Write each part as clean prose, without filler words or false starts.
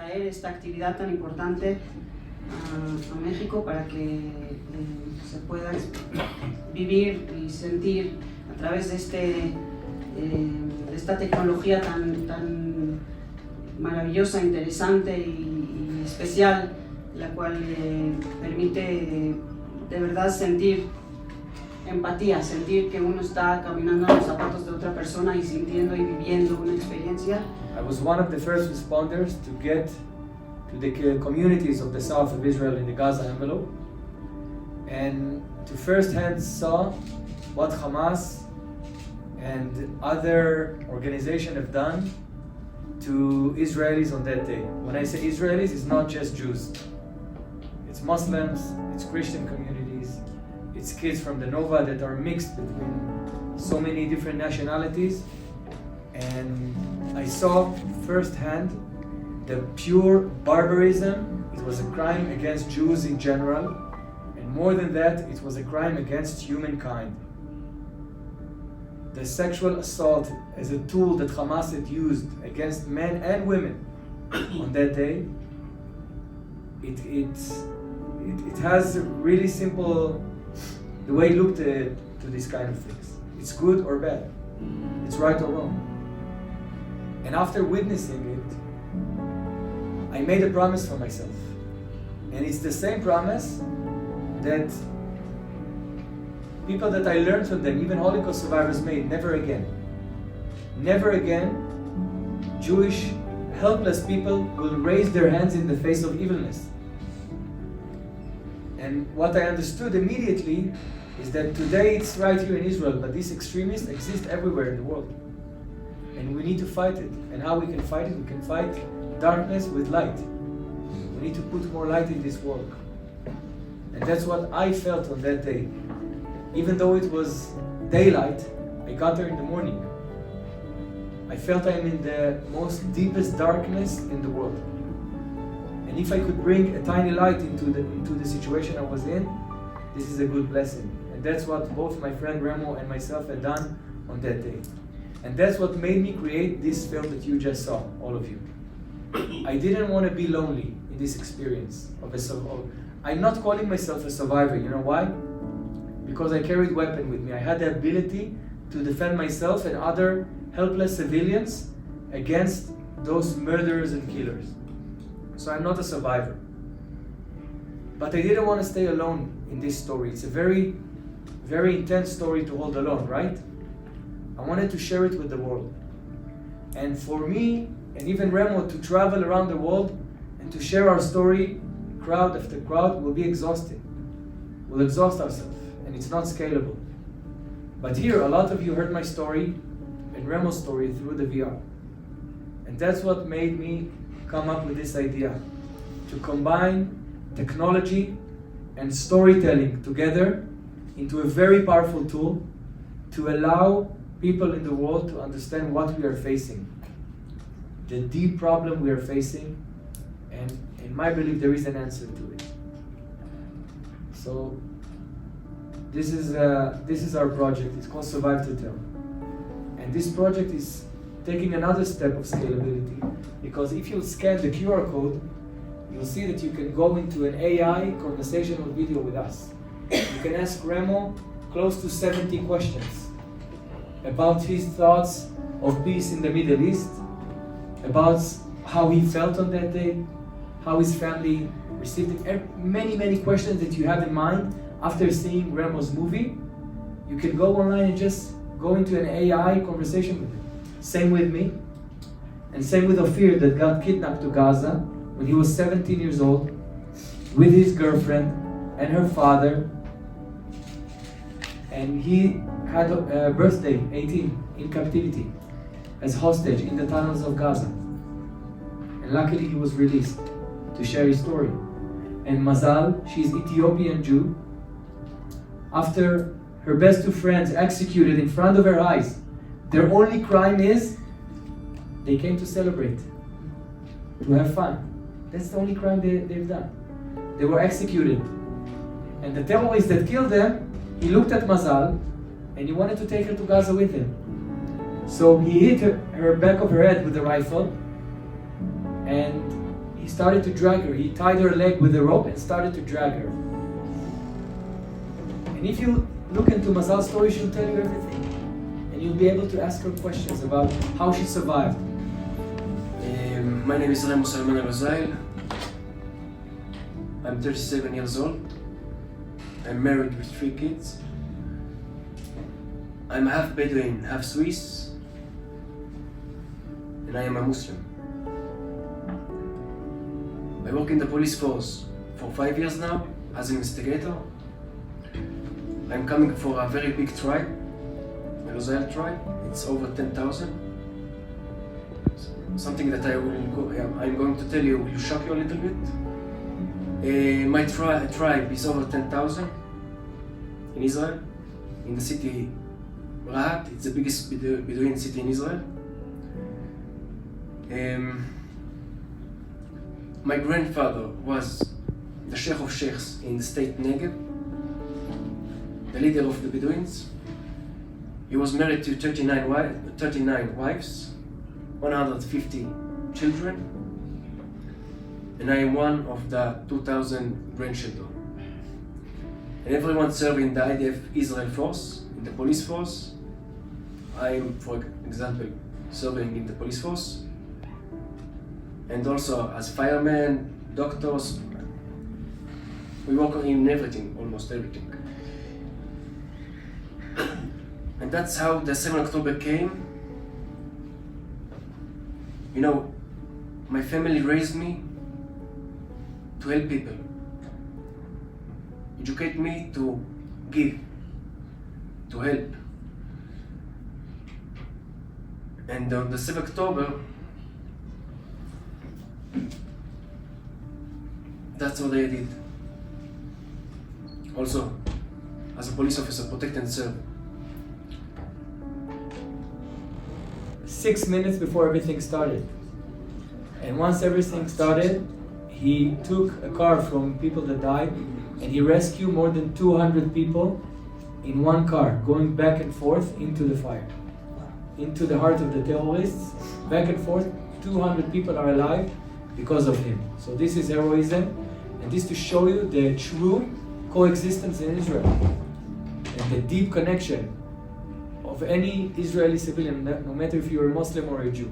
traer esta actividad tan importante a México para que se pueda vivir y sentir a través de esta tecnología tan maravillosa, interesante y especial, la cual permite de verdad sentir empatía, sentir que uno está caminando en los zapatos de otra persona y sintiendo y viviendo una experiencia. I was one of the first responders to get to the communities of the south of Israel in the Gaza envelope, and to firsthand saw what Hamas and other organizations have done to Israelis on that day. When I say Israelis, it's not just Jews. It's Muslims, it's Christian communities, it's kids from the Nova that are mixed between so many different nationalities. And I saw firsthand the pure barbarism. It was a crime against Jews in general, and more than that, it was a crime against humankind. The sexual assault as a tool that Hamas had used against men and women on that day, it has a really simple, the way it looked to these kind of things. It's good or bad, it's right or wrong. And after witnessing it, I made a promise for myself. And it's the same promise that people that I learned from them, even Holocaust survivors, made. Never again. Never again Jewish helpless people will raise their hands in the face of evilness. And what I understood immediately is that today it's right here in Israel, but these extremists exist everywhere in the world. And we need to fight it. And how we can fight it? We can fight darkness with light. We need to put more light in this work. And that's what I felt on that day. Even though it was daylight, I got there in the morning. I felt I'm in the most deepest darkness in the world. And if I could bring a tiny light into the situation I was in, this is a good blessing. And that's what both my friend Remo and myself had done on that day. And that's what made me create this film that you just saw, all of you. I didn't want to be lonely in this experience of a survivor. I'm not calling myself a survivor, you know why? Because I carried weapon with me. I had the ability to defend myself and other helpless civilians against those murderers and killers. So I'm not a survivor. But I didn't want to stay alone in this story. It's a very, very intense story to hold alone, right? I wanted to share it with the world. And for me, and even Remo, to travel around the world and to share our story, crowd after crowd, will be exhausting. We'll exhaust ourselves, and it's not scalable. But here, a lot of you heard my story and Remo's story through the VR. And that's what made me come up with this idea, to combine technology and storytelling together into a very powerful tool to allow people in the world to understand what we are facing, the deep problem we are facing, and in my belief there is an answer to it. So this is our project. It's called Survive to Tell, and this project is taking another step of scalability, because if you scan the QR code, you'll see that you can go into an AI conversational video with us. You can ask Remo close to 70 questions about his thoughts of peace in the Middle East, about how he felt on that day, how his family received it, many questions that you have in mind after seeing Remo's movie. You can go online and just go into an AI conversation with him. Same with me, and same with Ophir that got kidnapped to Gaza when he was 17 years old with his girlfriend and her father, and he had a birthday, 18, in captivity, as hostage in the tunnels of Gaza. And luckily he was released to share his story. And Mazal, she's Ethiopian Jew, after her best two friends executed in front of her eyes, their only crime is they came to celebrate, to have fun. That's the only crime they've done. They were executed. And the terrorist that killed them, he looked at Mazal and he wanted to take her to Gaza with him. So he hit her back of her head with a rifle, and he started to drag her. He tied her leg with a rope and started to drag her. And if you look into Mazal's story, she'll tell you everything. And you'll be able to ask her questions about how she survived. My name is Remo Salman Al-Wazail. I'm 37 years old. I'm married with 3 kids. I'm half Bedouin, half Swiss, and I am a Muslim. I work in the police force for 5 years now as an investigator. I'm coming for a very big tribe, the Al-Wazail tribe. It's over 10,000. Something that I'm going to tell you will shock you a little bit. My tribe is over 10,000 in Israel, in the city Rahat. It's the biggest Bedouin city in Israel. My grandfather was the Sheikh of Sheikhs in the state Negev, the leader of the Bedouins. He was married to 39 wives, 150 children, and I am one of the 2,000 grandchildren. And everyone served in the IDF Israel force, in the police force. I am, for example, serving in the police force, and also as firemen, doctors. We work in everything, almost everything. And that's how the 7th October came. You know, my family raised me to help people, educate me to give, to help. And on the 7th October, that's what I did. Also, as a police officer, protect and serve. 6 minutes before everything started. And once everything started, he took a car from people that died and he rescued more than 200 people in one car, going back and forth into the fire, into the heart of the terrorists, back and forth. 200 people are alive because of him. So this is heroism, and this to show you the true coexistence in Israel and the deep connection of any Israeli civilian, no matter if you're a Muslim or a Jew.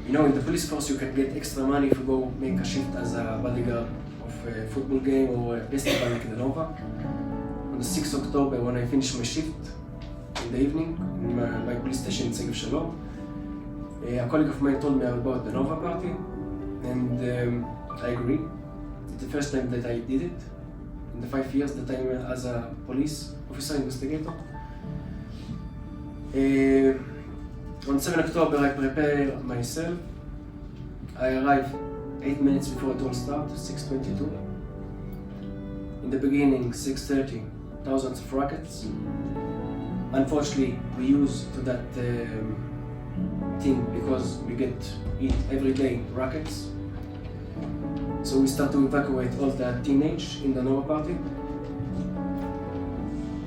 You know, in the police force you can get extra money if you go make a shift as a bodyguard of a football game or a festival like the Nova. On the 6th October, when I finished my shift in the evening in my police station in Sigue, a colleague of mine told me about the Nova party, and I agreed. It's the first time that I did it in the 5 years that I'm as a police officer investigator. On 7 October, I prepared myself. I arrived 8 minutes before it all started, 6:22. In the beginning, 6:30, thousands of rockets. Unfortunately, we used to that thing because we get hit every day rockets. So we start to evacuate all the teenage in the Nova party.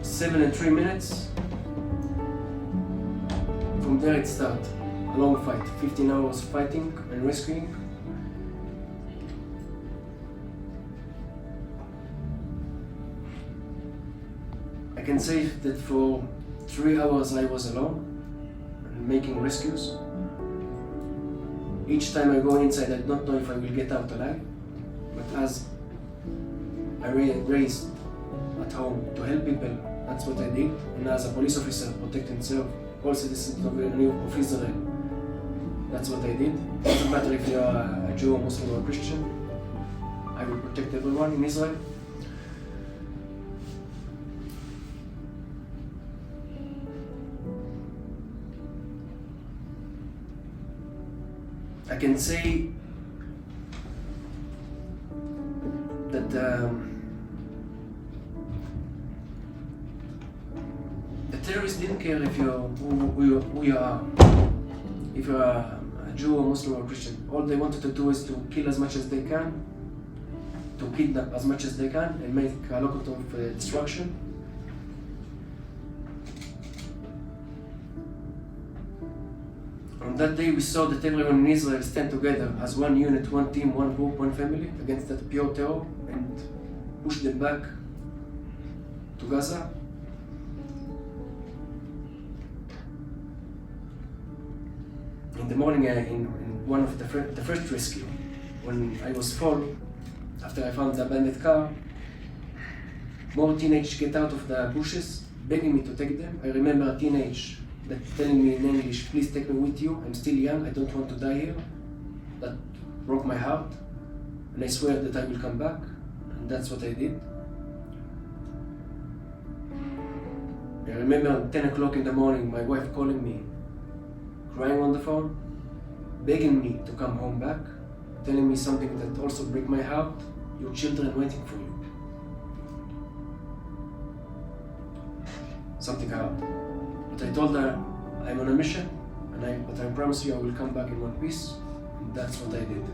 7 and 3 minutes. From there it started, a long fight, 15 hours fighting and rescuing. I can say that for 3 hours I was alone and making rescues. Each time I go inside, I don't know if I will get out alive, but as I raised at home to help people, that's what I did. And as a police officer, protect and serve all citizens of Israel, that's what I did. It doesn't matter if you are a Jew, a Muslim, or a Christian. I will protect everyone in Israel. I can say that the terrorists didn't care if who you are, if you're a Jew or Muslim or Christian. All they wanted to do is to kill as much as they can, to kidnap as much as they can, and make a lot of destruction. On that day we saw that everyone in Israel stand together as one unit, one team, one group, one family against that pure terror and push them back to Gaza. In the morning, in one of the first rescue, when I was full, after I found the abandoned car, more teenagers get out of the bushes, begging me to take them. I remember a teenage that telling me in English, "Please take me with you. I'm still young. I don't want to die here." That broke my heart, and I swear that I will come back, and that's what I did. I remember at 10 o'clock in the morning, my wife calling me, crying on the phone, begging me to come home back, telling me something that also broke my heart: "Your children waiting for you." Something hard. But I told her I'm on a mission, but I promise you I will come back in one piece, and that's what I did.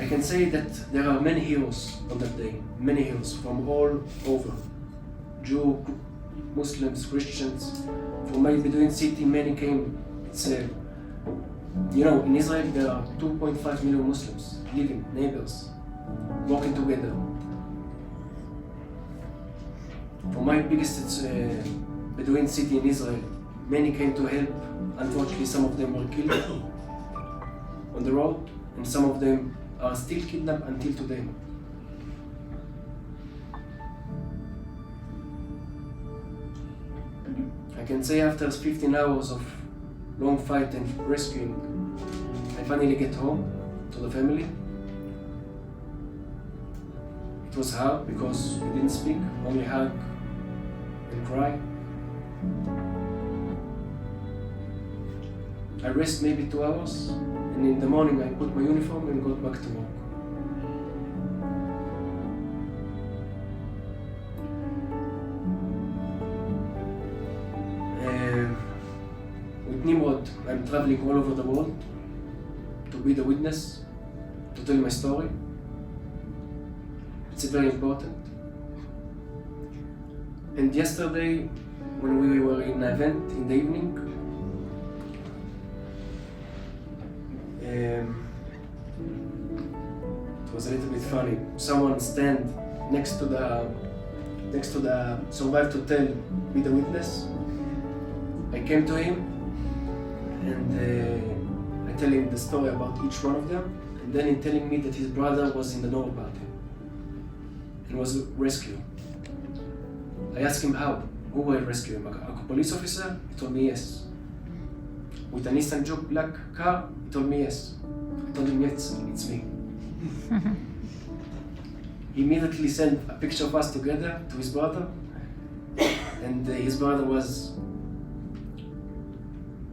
I can say that there are many heroes on that day, many heroes from all over, Jew, Muslims, Christians. From my Bedouin city, many came. It's in Israel there are 2.5 million Muslims living, neighbors, working together. From my biggest Bedouin city in Israel, many came to help. Unfortunately, some of them were killed on the road, and some of them are still kidnapped until today. I can say after 15 hours of long fight and rescuing, I finally get home to the family. It was hard because we didn't speak, only hug and cry. I rest maybe 2 hours, and in the morning I put my uniform and got back to work. With Nimrod, I'm traveling all over the world to be the witness, to tell my story. It's very important. And yesterday, when we were in an event in the evening, it was a little bit funny. Someone stand next to the survive to tell, be the witness. I came to him and I tell him the story about each one of them, and then he telling me that his brother was in the Nova party and was rescued. I asked him how. Who will rescue him? A police officer? He told me yes. With a Nissan Juke black car? He told me yes. I told him yes, it's me. He immediately sent a picture of us together to his brother, and his brother was,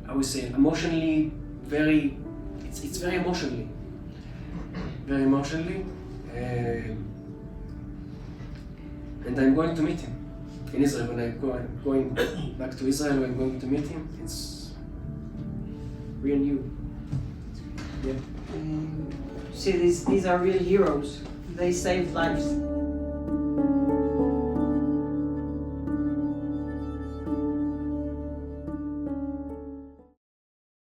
I would say, emotionally very, it's very emotionally. And I'm going to meet him in Israel. When I'm going back to Israel, I'm going to meet him. It's real new. Yeah. See, these are real heroes. They saved lives.